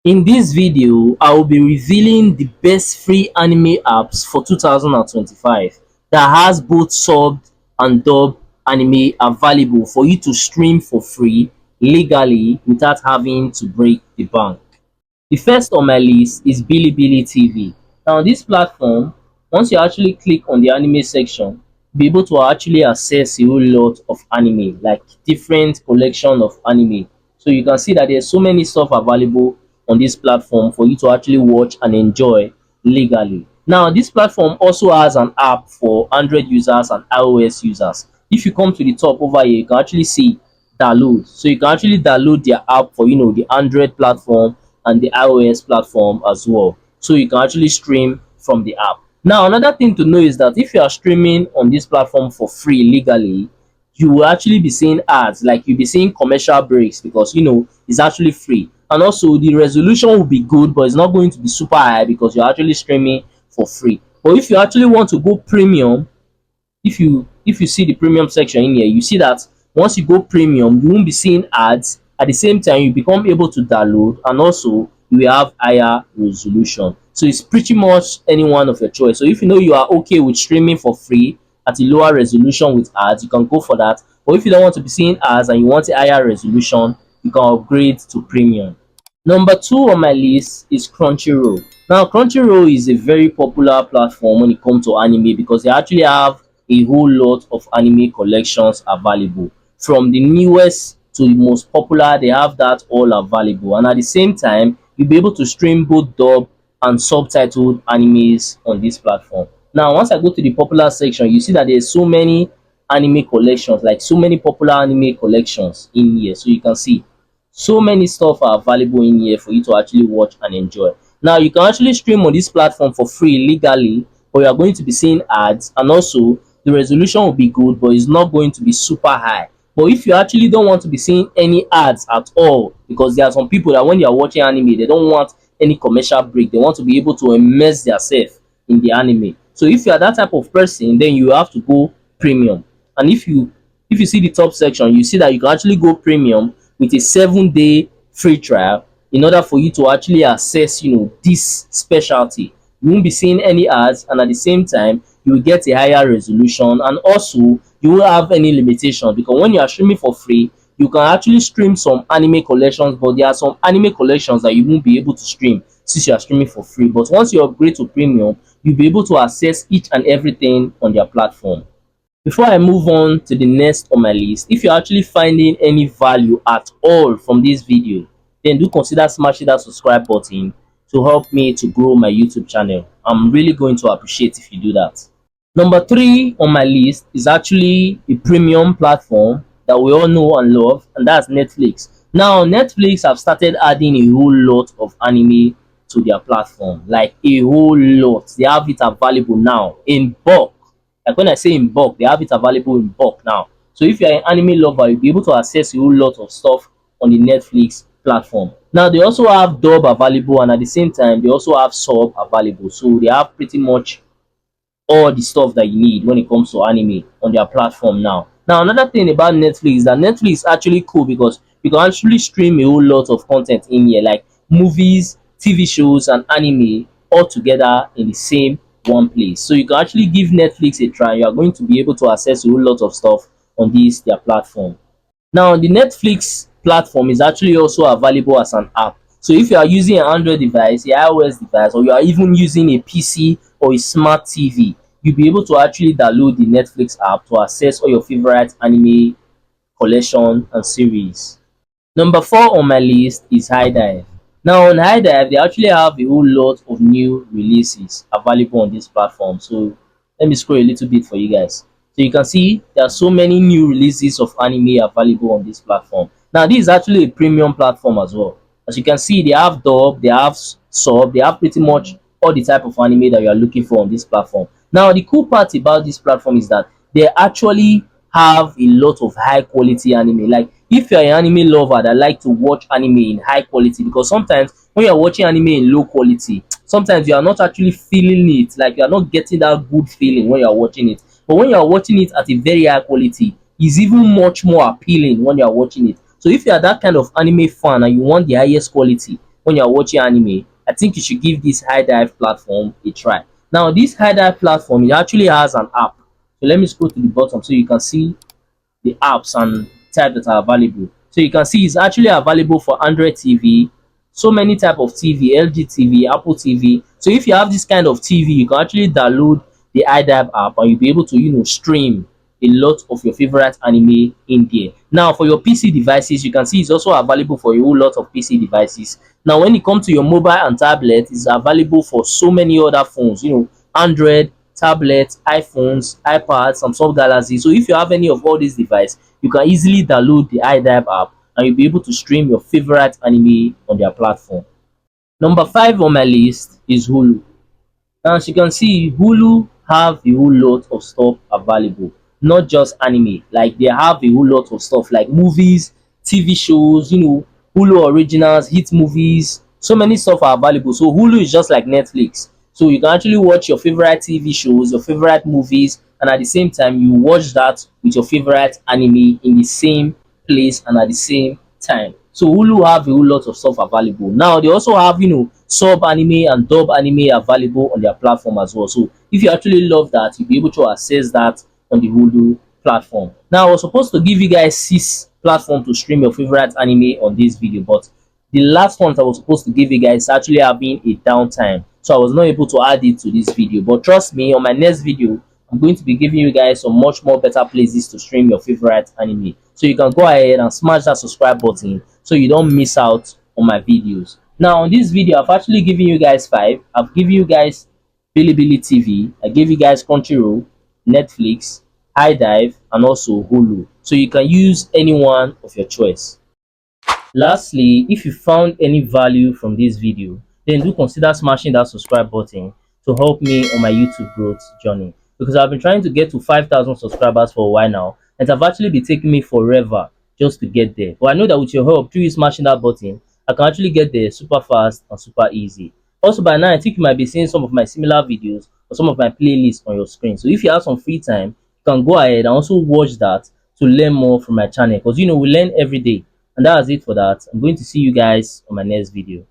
In this video, I will be revealing the best free anime apps for 2025 that has both subbed and dubbed anime available for you to stream for free legally without having to break the bank. The first on my list is Bilibili TV. Now, on this platform, once you actually click on the anime section, you'll be able to actually access a whole lot of anime, like different collection of anime. So you can see that there's so many stuff available on this platform for you to actually watch and enjoy legally. Now, this platform also has an app for Android users and iOS users. If you come to the top over here, you can actually see download. So you can actually download their app for the Android platform and the iOS platform as well. So you can actually stream from the app. Now, another thing to know is that if you are streaming on this platform for free legally, you will actually be seeing ads, like you'll be seeing commercial breaks because it's actually free. And also the resolution will be good, but it's not going to be super high because you're actually streaming for free. But if you actually want to go premium, if you see the premium section in here, you see that once you go premium, you won't be seeing ads. At the same time, you become able to download, and also you will have higher resolution. So it's pretty much any one of your choice. So if you know you are okay with streaming for free at a lower resolution with ads, you can go for that. But if you don't want to be seeing ads and you want a higher resolution, you can upgrade to premium. Number two on my list is Crunchyroll. Now, Crunchyroll is a very popular platform when it comes to anime because they actually have a whole lot of anime collections available. From the newest to the most popular, they have that all available. And at the same time, you'll be able to stream both dub and subtitled animes on this platform. Now, once I go to the popular section, you see that there's so many anime collections, like so many popular anime collections in here. So you can see so many stuff are available in here for you to actually watch and enjoy. Now, you can actually stream on this platform for free legally, but you are going to be seeing ads, and also the resolution will be good, but it's not going to be super high. But if you actually don't want to be seeing any ads at all, because there are some people that when they are watching anime, they don't want any commercial break, they want to be able to immerse themselves in the anime. So if you are that type of person, then you have to go premium. And if you see the top section, you see that you can actually go premium with a 7-day free trial in order for you to actually access this specialty. You won't be seeing any ads, and at the same time you will get a higher resolution, and also you won't have any limitation because when you are streaming for free, you can actually stream some anime collections, but there are some anime collections that you won't be able to stream since you are streaming for free. But once you upgrade to premium, you'll be able to access each and everything on their platform. Before I move on to the next on my list, if you're actually finding any value at all from this video, then do consider smashing that subscribe button to help me to grow my YouTube channel. I'm really going to appreciate if you do that. Number three on my list is actually a premium platform that we all know and love, and that's Netflix. Now, Netflix have started adding a whole lot of anime to their platform, like a whole lot. They have it available now in bulk. Like when I say in bulk, they have it available in bulk now. So if you're an anime lover, you'll be able to access a whole lot of stuff on the Netflix platform. Now, they also have dub available, and at the same time they also have sub available. So they have pretty much all the stuff that you need when it comes to anime on their platform now. Now, another thing about Netflix is that Netflix is actually cool because you can actually stream a whole lot of content in here, like movies, TV shows, and anime all together in the same one place. So you can actually give Netflix a try. You are going to be able to access a whole lot of stuff on this their platform. Now, the Netflix platform is actually also available as an app. So if you are using an Android device, a iOS device, or you are even using a PC or a smart TV, you'll be able to actually download the Netflix app to access all your favorite anime collection and series. Number four on my list is HIDIVE. Now, on HIDIVE, they actually have a whole lot of new releases available on this platform. So let me scroll a little bit for you guys. So you can see there are so many new releases of anime available on this platform. Now, this is actually a premium platform as well. As you can see, they have dub, they have sub, they have pretty much all the type of anime that you are looking for on this platform. Now, the cool part about this platform is that they actually have a lot of high quality anime. Like if you're an anime lover that like to watch anime in high quality, because sometimes when you're watching anime in low quality, sometimes you are not actually feeling it, like you are not getting that good feeling when you're watching it. But when you're watching it at a very high quality, it's even much more appealing when you're watching it. So if you are that kind of anime fan and you want the highest quality, when you're watching anime, I think you should give this HIDIVE platform a try. Now, this HIDIVE platform, it actually has an app. So let me scroll to the bottom so you can see the apps and types that are available. So you can see it's actually available for Android TV, so many type of TV, LG TV, Apple TV. So if you have this kind of TV, you can actually download the iDive app and you'll be able to, stream a lot of your favorite anime in there. Now, for your PC devices, you can see it's also available for a whole lot of PC devices. Now, when it comes to your mobile and tablet, it's available for so many other phones, Android, tablets, iPhones, iPads, Samsung Galaxy. So if you have any of all these devices, you can easily download the iDive app and you'll be able to stream your favorite anime on their platform. Number 5 on my list is Hulu. Now, as you can see, Hulu have a whole lot of stuff available, not just anime. Like they have a whole lot of stuff like movies, TV shows, Hulu originals, hit movies, so many stuff are available. So Hulu is just like Netflix. So you can actually watch your favorite TV shows, your favorite movies, and at the same time you watch that with your favorite anime in the same place and at the same time. So Hulu have a whole lot of stuff available. Now they also have, sub anime and dub anime available on their platform as well. So if you actually love that, you'll be able to access that on the Hulu platform. Now I was supposed to give you guys 6 platforms to stream your favorite anime on this video, but the last ones I was supposed to give you guys actually having a downtime, so I was not able to add it to this video. But trust me, on my next video I'm going to be giving you guys some much more better places to stream your favorite anime, so you can go ahead and smash that subscribe button so you don't miss out on my videos. Now on this video I've actually given you guys 5. I've given you guys Bilibili TV, I gave you guys Crunchyroll, Netflix, HIDIVE, and also Hulu, so you can use any one of your choice. Lastly, if you found any value from this video, then do consider smashing that subscribe button to help me on my YouTube growth journey, because I've been trying to get to 5,000 subscribers for a while now, and it have actually been taking me forever just to get there. But I know that with your help, through you smashing that button, I can actually get there super fast and super easy. Also, by now I think you might be seeing some of my similar videos or some of my playlists on your screen. So if you have some free time, you can go ahead and also watch that to learn more from my channel, because we learn every day. And that's it for that. I'm going to see you guys on my next video.